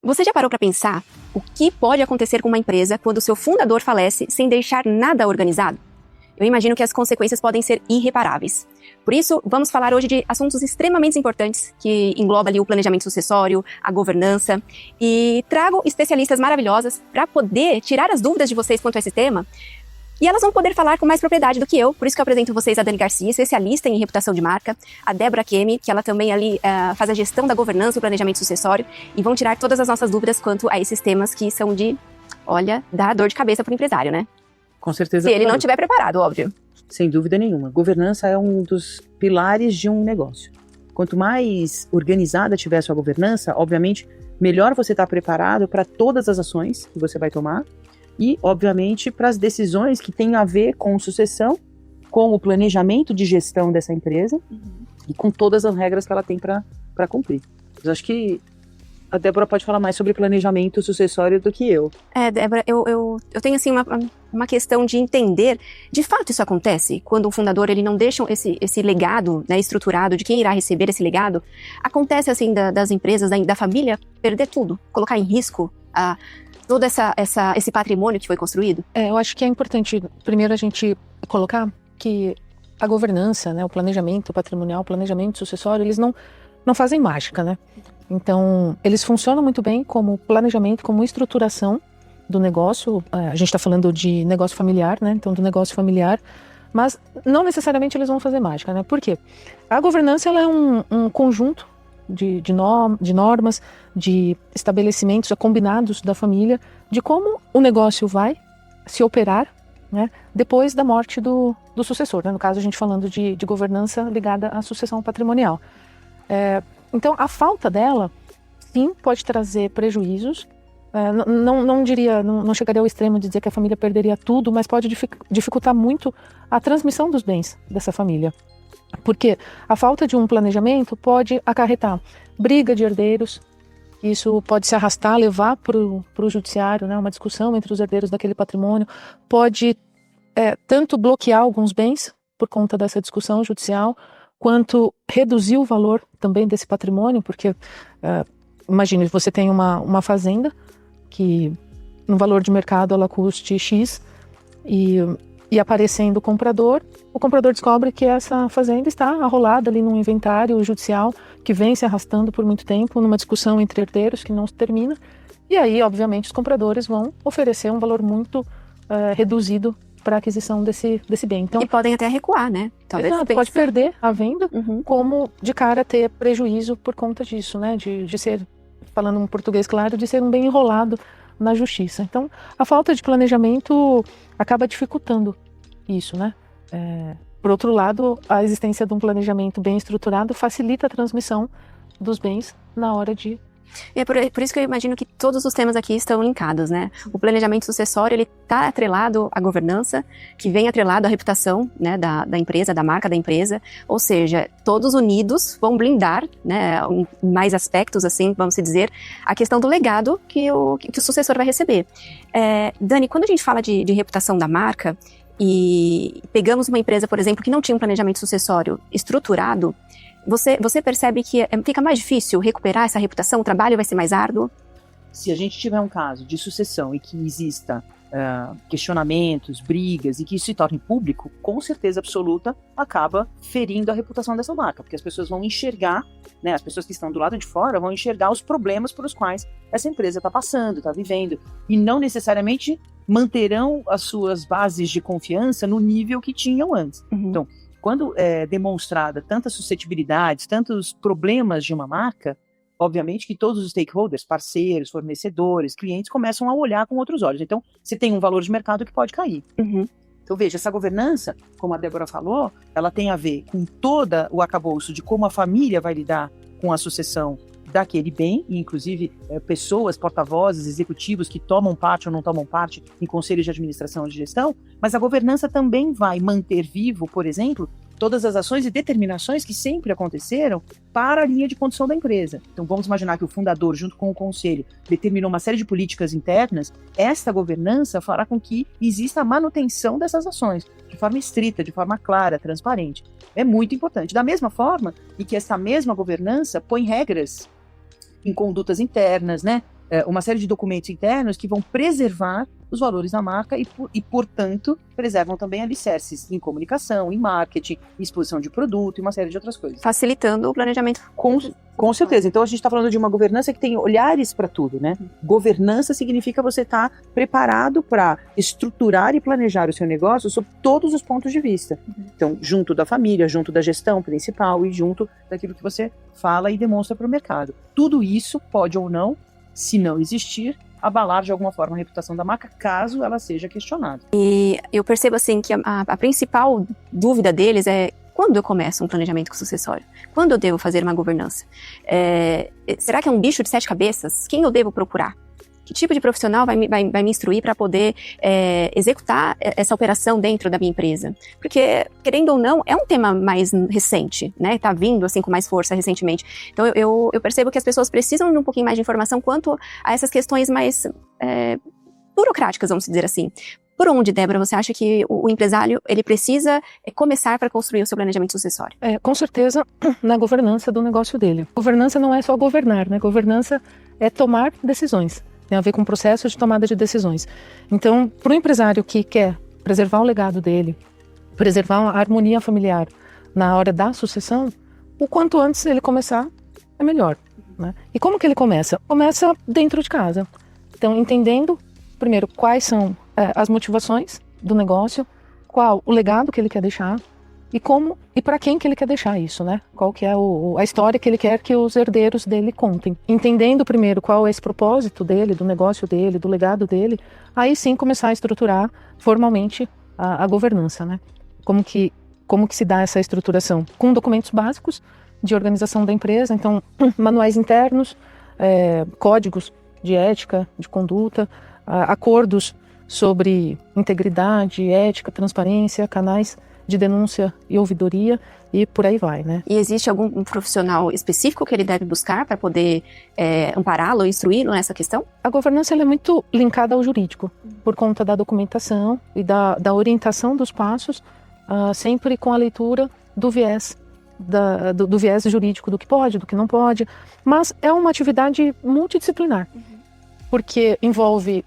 Você já parou para pensar o que pode acontecer com uma empresa quando seu fundador falece sem deixar nada organizado? Eu imagino que as consequências podem ser irreparáveis. Por isso, vamos falar hoje de assuntos extremamente importantes, que engloba ali o planejamento sucessório, a governança, e trago especialistas maravilhosas para poder tirar as dúvidas de vocês quanto a esse tema. E elas vão poder falar com mais propriedade do que eu, por isso que eu apresento vocês a Dani Garcia, especialista em reputação de marca, a Débora Kemi, que ela também ali faz a gestão da governança e o planejamento sucessório, e vão tirar todas as nossas dúvidas quanto a esses temas que são dar dor de cabeça para o empresário, né? Com certeza. Se ele não estiver preparado, óbvio. Sem dúvida nenhuma. Governança é um dos pilares de um negócio. Quanto mais organizada tiver a sua governança, obviamente, melhor você está preparado para todas as ações que você vai tomar e, obviamente, para as decisões que têm a ver com sucessão, com o planejamento de gestão dessa empresa e com todas as regras que ela tem para cumprir. Eu acho que a Débora pode falar mais sobre planejamento sucessório do que eu. Débora, eu tenho assim uma questão de entender, de fato isso acontece, quando o fundador ele não deixa esse legado, né, estruturado de quem irá receber esse legado, acontece assim das empresas, da família, perder tudo, colocar em risco todo esse patrimônio que foi construído? Eu acho que é importante, primeiro, a gente colocar que a governança, né, o planejamento patrimonial, o planejamento sucessório, eles não fazem mágica, né? Então, eles funcionam muito bem como planejamento, como estruturação do negócio. A gente está falando de negócio familiar, né? Então, do negócio familiar, mas não necessariamente eles vão fazer mágica, né? Por quê? A governança ela é um conjunto de normas, de estabelecimentos combinados da família, de como o negócio vai se operar, né, depois da morte do sucessor, né? No caso, a gente falando de governança ligada à sucessão patrimonial. Então, a falta dela, sim, pode trazer prejuízos. Não chegaria ao extremo de dizer que a família perderia tudo, mas pode dificultar muito a transmissão dos bens dessa família. Porque a falta de um planejamento pode acarretar briga de herdeiros, isso pode se arrastar, levar para o judiciário, né, uma discussão entre os herdeiros daquele patrimônio, pode tanto bloquear alguns bens por conta dessa discussão judicial, quanto reduzir o valor também desse patrimônio, porque imagine, você tem uma fazenda que no valor de mercado ela custe X e aparecendo o comprador descobre que essa fazenda está arrolada ali num inventário judicial que vem se arrastando por muito tempo, numa discussão entre herdeiros que não se termina, e aí obviamente os compradores vão oferecer um valor muito reduzido para a aquisição desse bem. Então, e podem até recuar, né? Talvez pode perder a venda, como de cara ter prejuízo por conta disso, né? De ser, falando em português claro, de ser um bem enrolado na justiça. Então, a falta de planejamento acaba dificultando isso, né? Por outro lado, a existência de um planejamento bem estruturado facilita a transmissão dos bens na hora de... É por isso que eu imagino que todos os temas aqui estão linkados, né? O planejamento sucessório, ele está atrelado à governança, que vem atrelado à reputação, né, da empresa, da marca da empresa, ou seja, todos unidos vão blindar, né, em mais aspectos, assim, vamos dizer, a questão do legado que o sucessor vai receber. Dani, quando a gente fala de reputação da marca, e pegamos uma empresa, por exemplo, que não tinha um planejamento sucessório estruturado, você percebe que fica mais difícil recuperar essa reputação? O trabalho vai ser mais árduo? Se a gente tiver um caso de sucessão e que exista questionamentos, brigas e que isso se torne público, com certeza absoluta acaba ferindo a reputação dessa marca, porque as pessoas vão enxergar, né, as pessoas que estão do lado de fora vão enxergar os problemas pelos quais essa empresa está passando, está vivendo, e não necessariamente manterão as suas bases de confiança no nível que tinham antes. Então, quando é demonstrada tantas suscetibilidades, tantos problemas de uma marca, obviamente que todos os stakeholders, parceiros, fornecedores, clientes, começam a olhar com outros olhos. Então, você tem um valor de mercado que pode cair. Então, veja, essa governança, como a Débora falou, ela tem a ver com todo o arcabouço de como a família vai lidar com a sucessão daquele bem, e inclusive pessoas, porta-vozes, executivos que tomam parte ou não tomam parte em conselhos de administração ou de gestão, mas a governança também vai manter vivo, por exemplo, todas as ações e determinações que sempre aconteceram para a linha de condução da empresa. Então vamos imaginar que o fundador, junto com o conselho, determinou uma série de políticas internas. Esta governança fará com que exista a manutenção dessas ações, de forma estrita, de forma clara, transparente. É muito importante. Da mesma forma, e que essa mesma governança põe regras em condutas internas, né? uma série de documentos internos que vão preservar os valores da marca e, portanto, preservam também alicerces em comunicação, em marketing, em exposição de produto e uma série de outras coisas. Facilitando o planejamento. Com certeza. Então, a gente está falando de uma governança que tem olhares para tudo, né? Governança significa você estar preparado para estruturar e planejar o seu negócio sob todos os pontos de vista. Então, junto da família, junto da gestão principal e junto daquilo que você fala e demonstra para o mercado. Tudo isso pode ou não, se não existir, abalar de alguma forma a reputação da marca, caso ela seja questionada. E eu percebo assim que a principal dúvida deles é: quando eu começo um planejamento sucessório? Quando eu devo fazer uma governança? Será que é um bicho de 7 cabeças? Quem eu devo procurar? Que tipo de profissional vai me instruir para poder executar essa operação dentro da minha empresa? Porque, querendo ou não, é um tema mais recente, né? Tá vindo assim com mais força recentemente. Então eu percebo que as pessoas precisam de um pouquinho mais de informação quanto a essas questões mais burocráticas, vamos dizer assim. Por onde, Débora, você acha que o empresário ele precisa começar para construir o seu planejamento sucessório? Com certeza, na governança do negócio dele. Governança não é só governar, né? Governança é tomar decisões. Tem a ver com o processo de tomada de decisões. Então, para o empresário que quer preservar o legado dele, preservar a harmonia familiar na hora da sucessão, o quanto antes ele começar, é melhor, né? E como que ele começa? Começa dentro de casa. Então, entendendo, primeiro, quais são as motivações do negócio, qual o legado que ele quer deixar, e como e para quem que ele quer deixar isso, né? Qual que é a história que ele quer que os herdeiros dele contem. Entendendo primeiro qual é esse propósito dele, do negócio dele, do legado dele, aí sim começar a estruturar formalmente a governança, né? Como que se dá essa estruturação? Com documentos básicos de organização da empresa, então manuais internos, códigos de ética, de conduta, acordos sobre integridade, ética, transparência, canais de denúncia e ouvidoria e por aí vai, né? E existe algum profissional específico que ele deve buscar para poder ampará-lo, instruí-lo nessa questão? A governança ela é muito linkada ao jurídico, por conta da documentação e da orientação dos passos, sempre com a leitura do viés, do viés jurídico, do que pode, do que não pode, mas é uma atividade multidisciplinar, porque envolve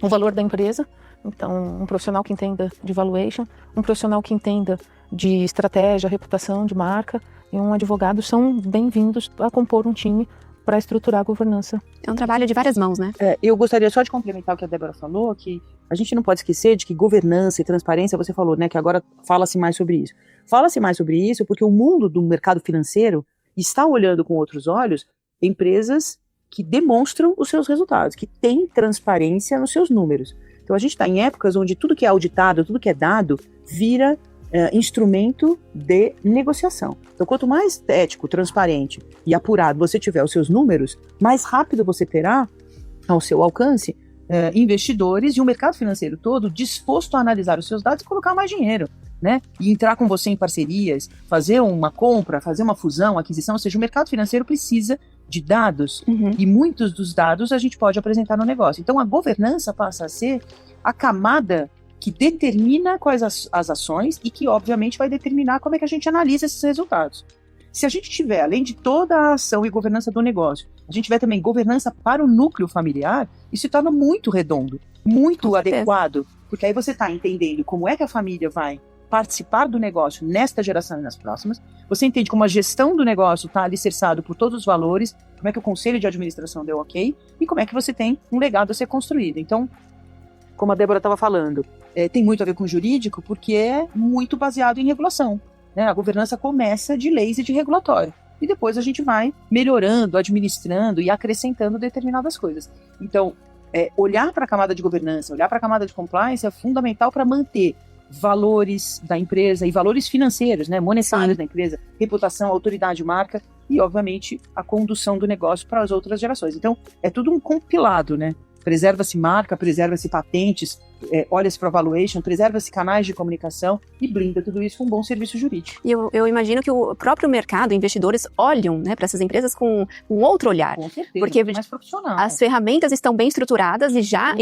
o valor da empresa. Então, um profissional que entenda de valuation, um profissional que entenda de estratégia, reputação de marca e um advogado são bem-vindos a compor um time para estruturar a governança. É um trabalho de várias mãos, né? Eu gostaria só de complementar o que a Débora falou, que a gente não pode esquecer de que governança e transparência, você falou, né, que agora fala-se mais sobre isso. Fala-se mais sobre isso porque o mundo do mercado financeiro está olhando com outros olhos empresas que demonstram os seus resultados, que têm transparência nos seus números. Então a gente está em épocas onde tudo que é auditado, tudo que é dado, vira instrumento de negociação. Então quanto mais ético, transparente e apurado você tiver os seus números, mais rápido você terá ao seu alcance investidores e o mercado financeiro todo disposto a analisar os seus dados e colocar mais dinheiro, né? E entrar com você em parcerias, fazer uma compra, fazer uma fusão, aquisição, ou seja, o mercado financeiro precisa de dados, e muitos dos dados a gente pode apresentar no negócio. Então a governança passa a ser a camada que determina quais as ações e que obviamente vai determinar como é que a gente analisa esses resultados. Se a gente tiver, além de toda a ação e governança do negócio, a gente tiver também governança para o núcleo familiar, isso se torna muito redondo, muito adequado, porque aí você está entendendo como é que a família vai participar do negócio nesta geração e nas próximas, você entende como a gestão do negócio está alicerçado por todos os valores, como é que o conselho de administração deu ok, e como é que você tem um legado a ser construído. Então, como a Débora estava falando, tem muito a ver com o jurídico, porque é muito baseado em regulação, né? A governança começa de leis e de regulatório, e depois a gente vai melhorando, administrando e acrescentando determinadas coisas. Então, olhar para a camada de governança, olhar para a camada de compliance é fundamental para manter valores da empresa e valores financeiros, né, monetários da empresa, reputação, autoridade, marca e, obviamente, a condução do negócio para as outras gerações. Então, é tudo um compilado, né? Preserva-se marca, preserva-se patentes, olha-se para valuation, preserva-se canais de comunicação e blinda tudo isso com um bom serviço jurídico. E eu imagino que o próprio mercado, investidores olham, né, para essas empresas com um outro olhar. Com certeza, porque mais profissional. As ferramentas estão bem estruturadas e já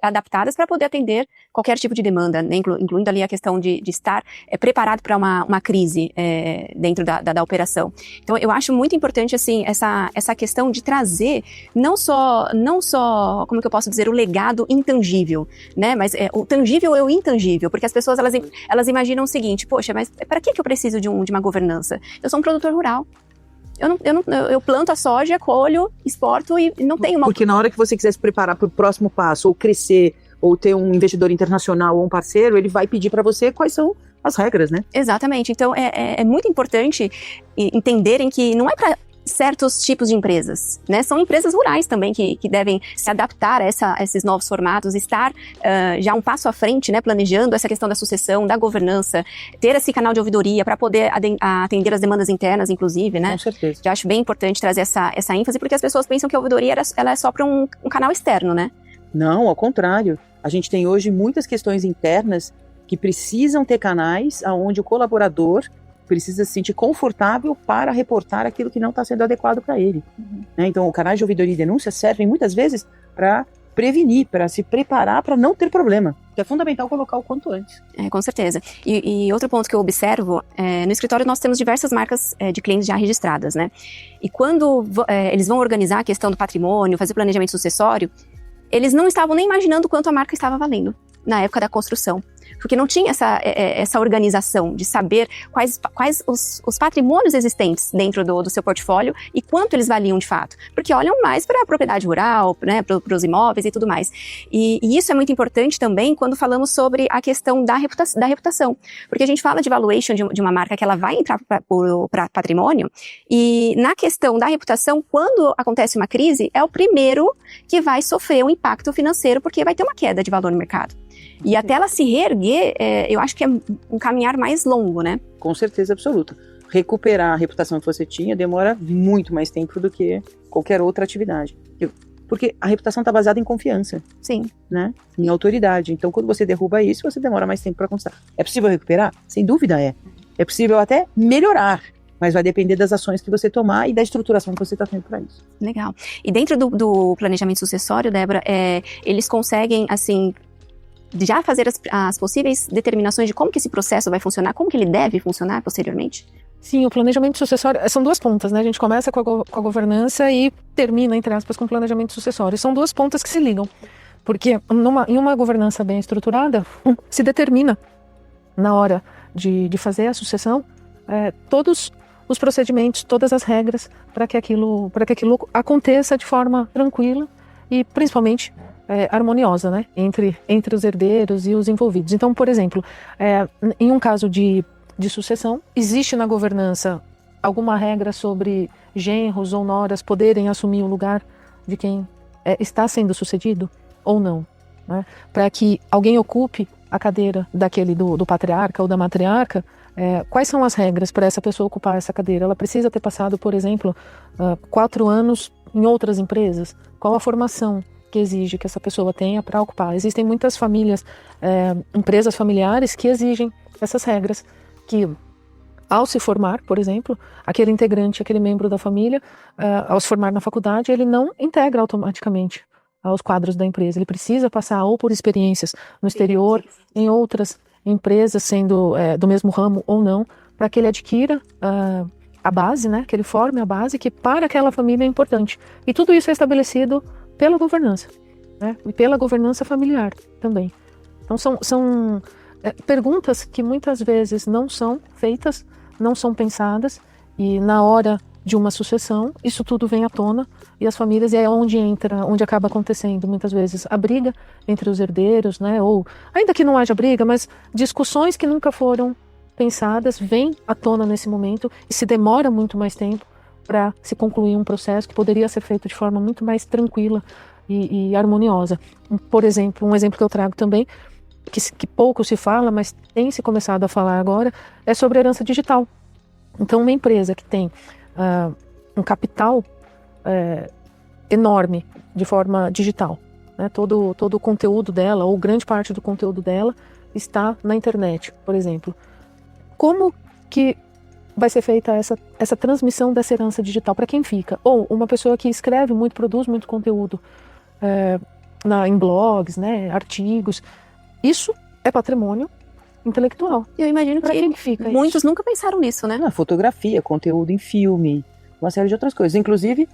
adaptadas para poder atender qualquer tipo de demanda, né, incluindo ali a questão de estar preparado para uma crise dentro da operação. Então, eu acho muito importante, assim, essa questão de trazer não só, como que eu posso dizer, o legado intangível, né, mas o tangível e o intangível, porque as pessoas, elas imaginam o seguinte: poxa, mas para que eu preciso de uma governança? Eu sou um produtor rural. Eu planto a soja, colho, exporto e não tenho uma... Porque na hora que você quiser se preparar para o próximo passo, ou crescer, ou ter um investidor internacional ou um parceiro, ele vai pedir para você quais são as regras, né? Exatamente. Então, é muito importante entenderem que não é para certos tipos de empresas, né? São empresas rurais também que devem se adaptar a esses novos formatos, estar já um passo à frente, né? Planejando essa questão da sucessão, da governança, ter esse canal de ouvidoria para poder atender as demandas internas, inclusive, né? Com certeza. Já acho bem importante trazer essa ênfase, porque as pessoas pensam que a ouvidoria ela é só para um canal externo, né? Não, ao contrário. A gente tem hoje muitas questões internas que precisam ter canais onde o colaborador precisa se sentir confortável para reportar aquilo que não está sendo adequado para ele. Né? Então, o canal de ouvidoria e denúncia servem muitas vezes para prevenir, para se preparar para não ter problema. Que é fundamental colocar o quanto antes. Com certeza. E outro ponto que eu observo, no escritório nós temos diversas marcas de clientes já registradas, né? E quando eles vão organizar a questão do patrimônio, fazer planejamento sucessório, eles não estavam nem imaginando quanto a marca estava valendo na época da construção. Porque não tinha essa organização de saber quais os patrimônios existentes dentro do seu portfólio e quanto eles valiam de fato. Porque olham mais para a propriedade rural, né, para os imóveis e tudo mais. E isso é muito importante também quando falamos sobre a questão da reputação. Porque a gente fala de valuation de uma marca que ela vai entrar para patrimônio, e na questão da reputação, quando acontece uma crise, é o primeiro que vai sofrer um impacto financeiro, porque vai ter uma queda de valor no mercado. E até ela se reerguer, eu acho que é um caminhar mais longo, né? Com certeza absoluta. Recuperar a reputação que você tinha demora muito mais tempo do que qualquer outra atividade. Porque a reputação está baseada em confiança. Sim. Né? Em autoridade. Então, quando você derruba isso, você demora mais tempo para conquistar. É possível recuperar? Sem dúvida é. É possível até melhorar. Mas vai depender das ações que você tomar e da estruturação que você está tendo para isso. Legal. E dentro do planejamento sucessório, Débora, eles conseguem, assim, já fazer as possíveis determinações de como que esse processo vai funcionar, como que ele deve funcionar posteriormente? Sim, o planejamento sucessório, são duas pontas, né? A gente começa com a governança e termina, entre aspas, com o planejamento sucessório. São duas pontas que se ligam, porque em uma governança bem estruturada, se determina, na hora de fazer a sucessão, todos os procedimentos, todas as regras para que aquilo aconteça de forma tranquila e, principalmente, harmoniosa, né, entre os herdeiros e os envolvidos. Então, por exemplo, em um caso de sucessão, existe na governança alguma regra sobre genros ou noras poderem assumir o lugar de quem está sendo sucedido ou não, né? Para que alguém ocupe a cadeira do patriarca ou da matriarca, quais são as regras para essa pessoa ocupar essa cadeira? Ela precisa ter passado, por exemplo, 4 anos em outras empresas? Qual a formação que exige que essa pessoa tenha para ocupar? Existem muitas famílias, empresas familiares que exigem essas regras, que ao se formar, por exemplo, aquele integrante, aquele membro da família, ao se formar na faculdade, ele não integra automaticamente aos quadros da empresa. Ele precisa passar ou por experiências no exterior, em outras empresas, sendo do mesmo ramo ou não, para que ele adquira a base, né, que ele forme a base que para aquela família é importante. E tudo isso é estabelecido pela governança, né? E pela governança familiar também. Então são perguntas que muitas vezes não são feitas, não são pensadas, e na hora de uma sucessão, isso tudo vem à tona, e as famílias, e é onde acaba acontecendo muitas vezes a briga entre os herdeiros, né? Ou, ainda que não haja briga, mas discussões que nunca foram pensadas, vêm à tona nesse momento, e se demora muito mais tempo para se concluir um processo que poderia ser feito de forma muito mais tranquila e harmoniosa. Por exemplo, um exemplo que eu trago também, que pouco se fala, mas tem se começado a falar agora, é sobre herança digital. Então, uma empresa que tem um capital enorme de forma digital, né? Todo o conteúdo dela, ou grande parte do conteúdo dela, está na internet, por exemplo. Como que vai ser feita essa transmissão dessa herança digital? Para quem fica? Ou uma pessoa que escreve muito, produz muito conteúdo em blogs, né, artigos. Isso é patrimônio intelectual. Eu imagino Para que quem fica muitos isso? nunca pensaram nisso, né? Fotografia, conteúdo em filme, uma série de outras coisas. Inclusive,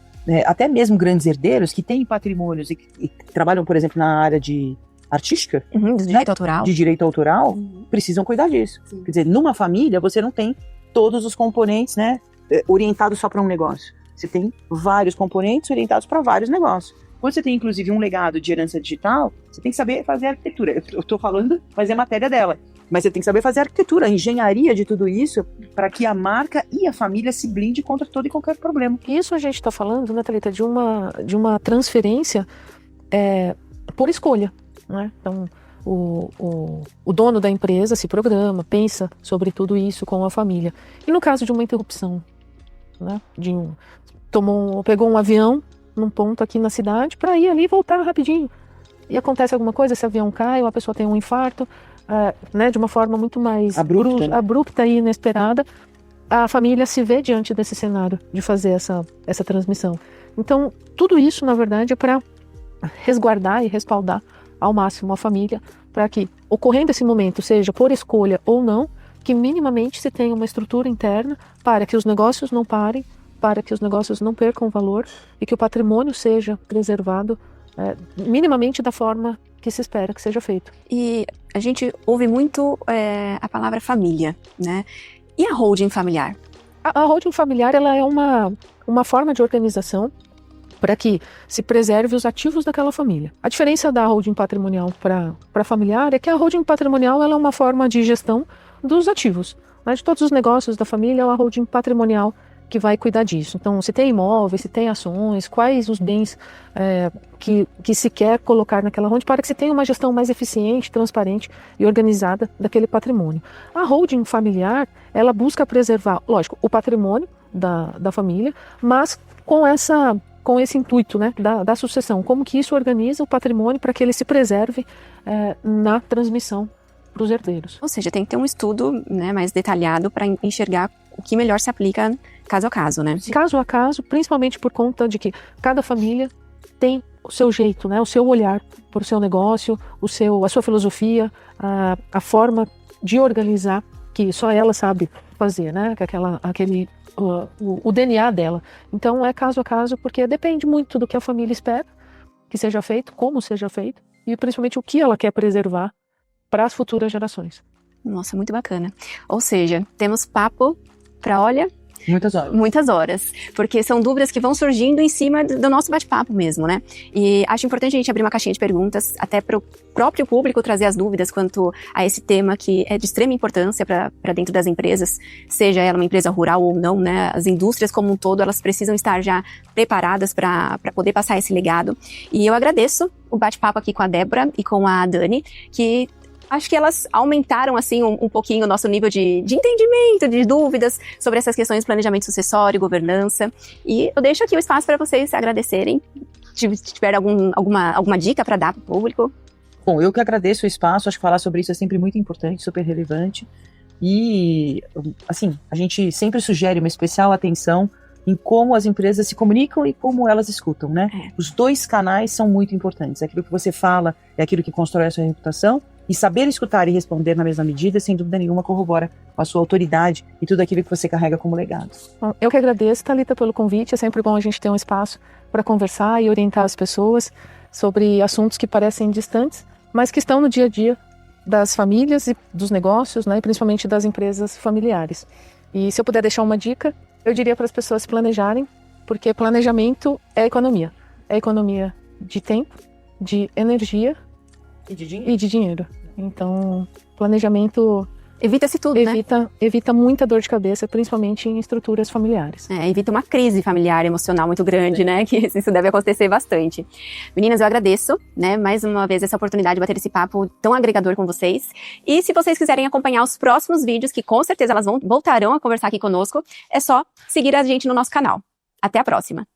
até mesmo grandes herdeiros que têm patrimônios e trabalham, por exemplo, na área de artística, De direito autoral. de direito autoral, precisam cuidar disso. Sim. Quer dizer, numa família, você não tem todos os componentes, né, orientados só para um negócio. Você tem vários componentes orientados para vários negócios. Quando você tem, inclusive, um legado de herança digital, você tem que saber fazer arquitetura. Eu estou falando, mas é matéria dela. Mas você tem que saber fazer arquitetura, a engenharia de tudo isso, para que a marca e a família se blinde contra todo e qualquer problema. Isso a gente está falando, né, Thalita, de uma transferência por escolha, né? Então, o dono da empresa se programa, pensa sobre tudo isso com a família. E no caso de uma interrupção, né, pegou um avião num ponto aqui na cidade para ir ali e voltar rapidinho. E acontece alguma coisa, esse avião cai, ou a pessoa tem um infarto, né, de uma forma muito mais abrupta e inesperada, a família se vê diante desse cenário de fazer essa transmissão. Então, tudo isso, na verdade, é para resguardar e respaldar ao máximo a família, para que, ocorrendo esse momento, seja por escolha ou não, que minimamente se tenha uma estrutura interna para que os negócios não parem, para que os negócios não percam valor e que o patrimônio seja preservado minimamente da forma que se espera que seja feito. E a gente ouve muito a palavra família, né? E a holding familiar? A holding familiar, ela é uma forma de organização para que se preserve os ativos daquela família. A diferença da holding patrimonial para familiar é que a holding patrimonial ela é uma forma de gestão dos ativos, né? De todos os negócios da família, é a holding patrimonial que vai cuidar disso. Então, se tem imóveis, se tem ações, quais os bens que se quer colocar naquela holding para que se tenha uma gestão mais eficiente, transparente e organizada daquele patrimônio. A holding familiar, ela busca preservar, lógico, o patrimônio da família, mas com esse intuito, né, da sucessão. Como que isso organiza o patrimônio para que ele se preserve na transmissão para os herdeiros. Ou seja, tem que ter um estudo, né, mais detalhado para enxergar o que melhor se aplica caso a caso, né? Caso a caso, principalmente por conta de que cada família tem o seu jeito, né, o seu olhar para o seu negócio, a sua filosofia, a forma de organizar que só ela sabe fazer, né, o DNA dela. Então é caso a caso, porque depende muito do que a família espera que seja feito, como seja feito e principalmente o que ela quer preservar para as futuras gerações. Nossa, muito bacana. Ou seja, temos papo para, olha... Muitas horas, porque são dúvidas que vão surgindo em cima do nosso bate-papo mesmo, né? E acho importante a gente abrir uma caixinha de perguntas, até para o próprio público trazer as dúvidas quanto a esse tema que é de extrema importância para dentro das empresas, seja ela uma empresa rural ou não, né? As indústrias como um todo, elas precisam estar já preparadas para poder passar esse legado. E eu agradeço o bate-papo aqui com a Débora e com a Dani, que... acho que elas aumentaram, assim, um pouquinho o nosso nível de entendimento, de dúvidas sobre essas questões de planejamento sucessório, governança. E eu deixo aqui o espaço para vocês agradecerem, se tiver alguma dica para dar para o público. Bom, eu que agradeço o espaço, acho que falar sobre isso é sempre muito importante, super relevante. E, assim, a gente sempre sugere uma especial atenção em como as empresas se comunicam e como elas escutam, né? Os dois canais são muito importantes. Aquilo que você fala é aquilo que constrói a sua reputação. E saber escutar e responder na mesma medida, sem dúvida nenhuma, corrobora com a sua autoridade e tudo aquilo que você carrega como legado. Bom, eu que agradeço, Thalita, pelo convite. É sempre bom a gente ter um espaço para conversar e orientar as pessoas sobre assuntos que parecem distantes, mas que estão no dia a dia das famílias e dos negócios, né, e principalmente das empresas familiares. E se eu puder deixar uma dica, eu diria para as pessoas se planejarem, porque planejamento é economia. É economia de tempo, de energia e de dinheiro. Então, planejamento evita-se tudo, evita muita dor de cabeça, principalmente em estruturas familiares. Evita uma crise familiar, emocional muito grande, né? Que isso deve acontecer bastante. Meninas, eu agradeço, né, mais uma vez essa oportunidade de bater esse papo tão agregador com vocês. E se vocês quiserem acompanhar os próximos vídeos, que com certeza elas voltarão a conversar aqui conosco, é só seguir a gente no nosso canal. Até a próxima!